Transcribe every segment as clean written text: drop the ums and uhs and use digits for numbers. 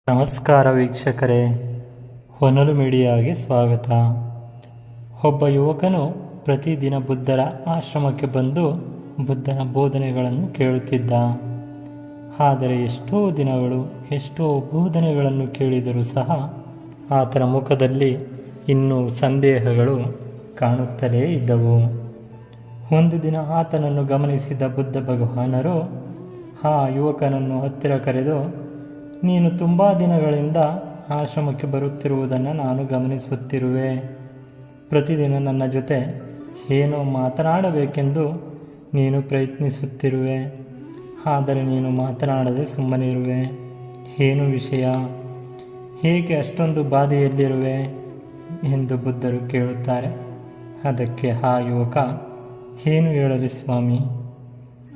ನಮಸ್ಕಾರ ವೀಕ್ಷಕರೇ, ಹೊನಲು ಮೀಡಿಯಾಗೆ ಸ್ವಾಗತ. ಒಬ್ಬ ಯುವಕನು ಪ್ರತಿದಿನ ಬುದ್ಧರ ಆಶ್ರಮಕ್ಕೆ ಬಂದು ಬುದ್ಧನ ಬೋಧನೆಗಳನ್ನು ಕೇಳುತ್ತಿದ್ದ. ಆದರೆ ಎಷ್ಟೋ ದಿನಗಳು, ಎಷ್ಟೋ ಬೋಧನೆಗಳನ್ನು ಕೇಳಿದರೂ ಸಹ ಆತನ ಮುಖದಲ್ಲಿ ಇನ್ನೂ ಸಂದೇಹಗಳು ಕಾಣುತ್ತಲೇ ಇದ್ದವು. ಒಂದು ದಿನ ಆತನನ್ನು ಗಮನಿಸಿದ ಬುದ್ಧ ಭಗವಾನರು ಆ ಯುವಕನನ್ನು ಹತ್ತಿರ ಕರೆದು, ನೀನು ತುಂಬ ದಿನಗಳಿಂದ ಆಶ್ರಮಕ್ಕೆ ಬರುತ್ತಿರುವುದನ್ನು ನಾನು ಗಮನಿಸುತ್ತಿರುವೆ. ಪ್ರತಿದಿನ ನನ್ನ ಜೊತೆ ಏನೋ ಮಾತನಾಡಬೇಕೆಂದು ನೀನು ಪ್ರಯತ್ನಿಸುತ್ತಿರುವೆ. ಆದರೆ ನೀನು ಮಾತನಾಡದೆ ಸುಮ್ಮನಿರುವೆ. ಏನು ವಿಷಯ? ಹೇಗೆ ಅಷ್ಟೊಂದು ಬಾಧೆಯಲ್ಲಿರುವೆ ಎಂದು ಬುದ್ಧರು ಕೇಳುತ್ತಾರೆ. ಅದಕ್ಕೆ ಆ ಯುವಕ, ಏನು ಹೇಳಲಿ ಸ್ವಾಮಿ,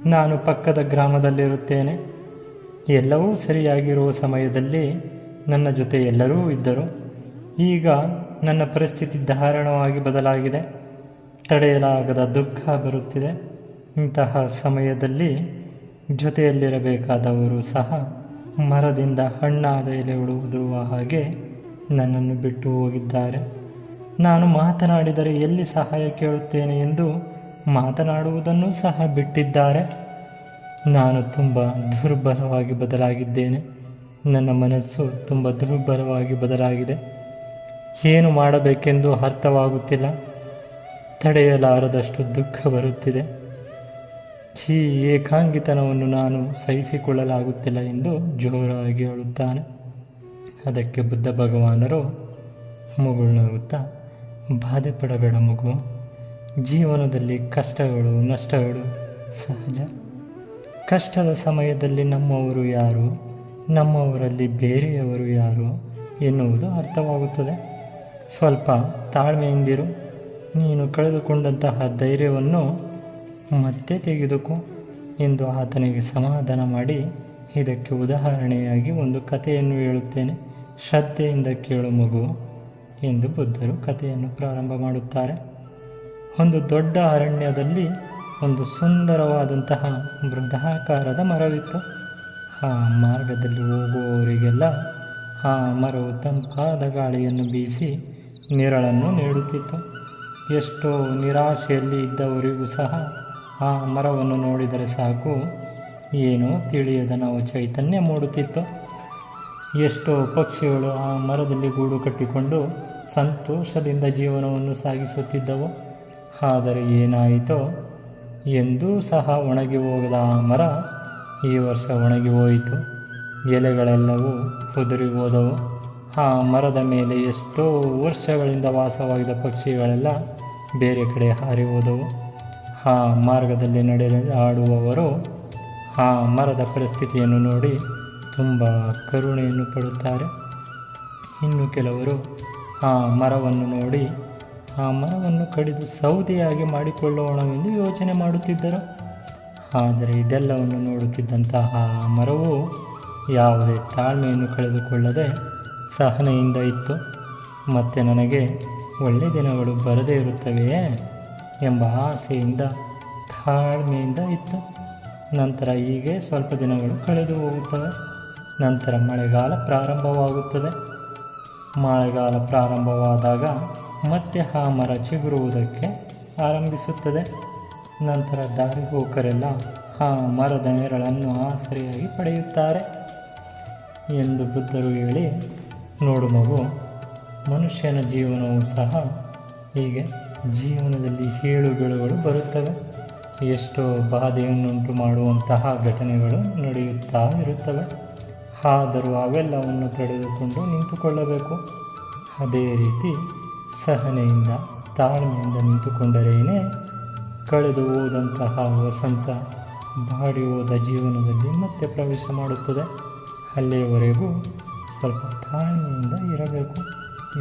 ನಾನು ಪಕ್ಕದ ಗ್ರಾಮದಲ್ಲಿರುತ್ತೇನೆ. ಎಲ್ಲವೂ ಸರಿಯಾಗಿರುವ ಸಮಯದಲ್ಲಿ ನನ್ನ ಜೊತೆ ಎಲ್ಲರೂ ಇದ್ದರು. ಈಗ ನನ್ನ ಪರಿಸ್ಥಿತಿ ದಾರುಣವಾಗಿ ಬದಲಾಗಿದೆ. ತಡೆಯಲಾಗದ ದುಃಖ ಬರುತ್ತಿದೆ. ಇಂತಹ ಸಮಯದಲ್ಲಿ ಜೊತೆಯಲ್ಲಿರಬೇಕಾದವರು ಸಹ ಮರದಿಂದ ಹಣ್ಣಾದ ಎಲೆಗಳು ಉದುರುವ ಹಾಗೆ ನನ್ನನ್ನು ಬಿಟ್ಟು ಹೋಗಿದ್ದಾರೆ. ನಾನು ಮಾತನಾಡಿದರೆ ಎಲ್ಲಿ ಸಹಾಯ ಕೇಳುತ್ತೇನೆ ಎಂದು ಮಾತನಾಡುವುದನ್ನು ಸಹ ಬಿಟ್ಟಿದ್ದಾರೆ. ನಾನು ತುಂಬ ದುರ್ಬಲವಾಗಿ ಬದಲಾಗಿದ್ದೇನೆ. ನನ್ನ ಮನಸ್ಸು ತುಂಬ ದುರ್ಬಲವಾಗಿ ಬದಲಾಗಿದೆ. ಏನು ಮಾಡಬೇಕೆಂದು ಅರ್ಥವಾಗುತ್ತಿಲ್ಲ. ತಡೆಯಲಾರದಷ್ಟು ದುಃಖ ಬರುತ್ತಿದೆ. ಈ ಏಕಾಂಗಿತನವನ್ನು ನಾನು ಸಹಿಸಿಕೊಳ್ಳಲಾಗುತ್ತಿಲ್ಲ ಎಂದು ಜೋರಾಗಿ ಹೇಳುತ್ತಾನೆ. ಅದಕ್ಕೆ ಬುದ್ಧ ಭಗವಾನರು ಮುಗುಳ್ನಗುತ್ತಾ, ಬಾಧೆ ಪಡಬೇಡ ಮಗು. ಜೀವನದಲ್ಲಿ ಕಷ್ಟಗಳು, ನಷ್ಟಗಳು ಸಹಜ. ಕಷ್ಟದ ಸಮಯದಲ್ಲಿ ನಮ್ಮವರು ಯಾರು, ನಮ್ಮವರಲ್ಲಿ ಬೇರೆಯವರು ಯಾರು ಎನ್ನುವುದು ಅರ್ಥವಾಗುತ್ತದೆ. ಸ್ವಲ್ಪ ತಾಳ್ಮೆಯಿಂದಿರು. ನೀನು ಕಳೆದುಕೊಂಡಂತಹ ಧೈರ್ಯವನ್ನು ಮತ್ತೆ ತೆಗೆದುಕೋ ಎಂದು ಆತನಿಗೆ ಸಮಾಧಾನ ಮಾಡಿ, ಇದಕ್ಕೆ ಉದಾಹರಣೆಯಾಗಿ ಒಂದು ಕಥೆಯನ್ನು ಹೇಳುತ್ತೇನೆ, ಶ್ರದ್ಧೆಯಿಂದ ಕೇಳು ಮಗು ಎಂದು ಬುದ್ಧರು ಕಥೆಯನ್ನು ಪ್ರಾರಂಭ ಮಾಡುತ್ತಾರೆ. ಒಂದು ದೊಡ್ಡ ಅರಣ್ಯದಲ್ಲಿ ಒಂದು ಸುಂದರವಾದಂತಹ ಬೃಹದಾಕಾರದ ಮರವಿತ್ತು. ಆ ಮಾರ್ಗದಲ್ಲಿ ಹೋಗುವವರಿಗೆಲ್ಲ ಆ ಮರವು ತಂಪಾದ ಗಾಳಿಯನ್ನು ಬೀಸಿ ನೆರಳನ್ನು ನೀಡುತ್ತಿತ್ತು. ಎಷ್ಟೋ ನಿರಾಶೆಯಲ್ಲಿ ಇದ್ದವರಿಗೂ ಸಹ ಆ ಮರವನ್ನು ನೋಡಿದರೆ ಸಾಕು, ಏನೋ ತಿಳಿಯದ ನಾವು ಚೈತನ್ಯ ಮೂಡುತ್ತಿತ್ತು. ಎಷ್ಟೋ ಪಕ್ಷಿಗಳು ಆ ಮರದಲ್ಲಿ ಗೂಡು ಕಟ್ಟಿಕೊಂಡು ಸಂತೋಷದಿಂದ ಜೀವನವನ್ನು ಸಾಗಿಸುತ್ತಿದ್ದವು. ಆದರೆ ಏನಾಯಿತೋ, ಎಂದೂ ಸಹ ಒಣಗಿ ಹೋಗದ ಆ ಮರ ಈ ವರ್ಷ ಒಣಗಿ ಹೋಯಿತು. ಎಲೆಗಳೆಲ್ಲವೂ ಉದುರಿ ಹೋದವು. ಆ ಮರದ ಮೇಲೆ ಎಷ್ಟೋ ವರ್ಷಗಳಿಂದ ವಾಸವಾಗಿದ್ದ ಪಕ್ಷಿಗಳೆಲ್ಲ ಬೇರೆ ಕಡೆ ಹಾರಿ ಹೋದವು. ಆ ಮಾರ್ಗದಲ್ಲಿ ನಡೆದಾಡುವವರು ಆ ಮರದ ಪರಿಸ್ಥಿತಿಯನ್ನು ನೋಡಿ ತುಂಬ ಕರುಣೆಯನ್ನು ಪಡುತ್ತಾರೆ. ಇನ್ನು ಕೆಲವರು ಆ ಮರವನ್ನು ನೋಡಿ ಆ ಮರವನ್ನು ಕಡಿದು ಸೌದೆಯಾಗಿ ಮಾಡಿಕೊಳ್ಳೋಣವೆಂದು ಯೋಚನೆ ಮಾಡುತ್ತಿದ್ದರು. ಆದರೆ ಇದೆಲ್ಲವನ್ನು ನೋಡುತ್ತಿದ್ದಂತಹ ಆ ಮರವು ಯಾವುದೇ ತಾಳ್ಮೆಯನ್ನು ಕಳೆದುಕೊಳ್ಳದೆ ಸಹನೆಯಿಂದ ಇತ್ತು. ಮತ್ತು ನನಗೆ ಒಳ್ಳೆಯ ದಿನಗಳು ಬರದೇ ಇರುತ್ತವೆಯೇ ಎಂಬ ಆಸೆಯಿಂದ ತಾಳ್ಮೆಯಿಂದ ಇತ್ತು. ನಂತರ ಹೀಗೆ ಸ್ವಲ್ಪ ದಿನಗಳು ಕಳೆದು ಹೋಗುತ್ತವೆ. ನಂತರ ಮಳೆಗಾಲ ಪ್ರಾರಂಭವಾಗುತ್ತದೆ. ಮಳೆಗಾಲ ಪ್ರಾರಂಭವಾದಾಗ ಮತ್ತೆ ಆ ಮರ ಚಿಗುರುವುದಕ್ಕೆ ಆರಂಭಿಸುತ್ತದೆ. ನಂತರ ದಾರಿ ಹೋಕರೆಲ್ಲ ಆ ಮರದ ನೆರಳನ್ನು ಆಸರೆಯಾಗಿ ಪಡೆಯುತ್ತಾರೆ ಎಂದು ಬುದ್ಧರು ಹೇಳಿ, ನೋಡು ಮಗು, ಮನುಷ್ಯನ ಜೀವನವೂ ಸಹ ಹೀಗೆ ಜೀವನದಲ್ಲಿ ಏಳುಬೀಳುಗಳು ಬರುತ್ತವೆ. ಎಷ್ಟೋ ಬಾಧೆಯನ್ನುಂಟು ಮಾಡುವಂತಹ ಘಟನೆಗಳು ನಡೆಯುತ್ತಾ ಇರುತ್ತವೆ. ಆದರೂ ಅವೆಲ್ಲವನ್ನು ತಡೆದುಕೊಂಡು ನಿಂತುಕೊಳ್ಳಬೇಕು. ಅದೇ ರೀತಿ ಸಹನೆಯಿಂದ, ತಾಳ್ಮೆಯಿಂದ ನಿಂತುಕೊಂಡರೇನೇ ಕಳೆದು ಹೋದಂತಹ ವಸಂತ ಬಾಡಿ ಹೋದ ಜೀವನದಲ್ಲಿ ಮತ್ತೆ ಪ್ರವೇಶ ಮಾಡುತ್ತದೆ. ಅಲ್ಲಿಯವರೆಗೂ ಸ್ವಲ್ಪ ತಾಳ್ಮೆಯಿಂದ ಇರಬೇಕು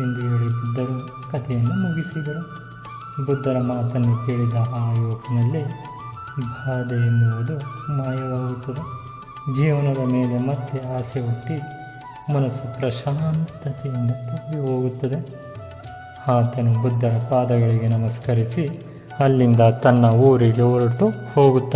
ಎಂದು ಹೇಳಿ ಬುದ್ಧರು ಕಥೆಯನ್ನು ಮುಗಿಸಿದರು. ಬುದ್ಧರ ಮಾತನ್ನು ಕೇಳಿದ ಆ ಯುವಕನಲ್ಲಿ ಬಾಧೆ ಎನ್ನುವುದು ಮಾಯವಾಗುತ್ತದೆ. ಜೀವನದ ಮೇಲೆ ಮತ್ತೆ ಆಸೆ ಹುಟ್ಟಿ ಮನಸ್ಸು ಪ್ರಶಾಂತತೆಯಿಂದ ತುಂಬಿ ಹೋಗುತ್ತದೆ. ಆತನು ಬುದ್ಧರ ಪಾದಗಳಿಗೆ ನಮಸ್ಕರಿಸಿ ಅಲ್ಲಿಂದ ತನ್ನ ಊರಿಗೆ ಹೊರಟು ಹೋಗುತ್ತಾನೆ.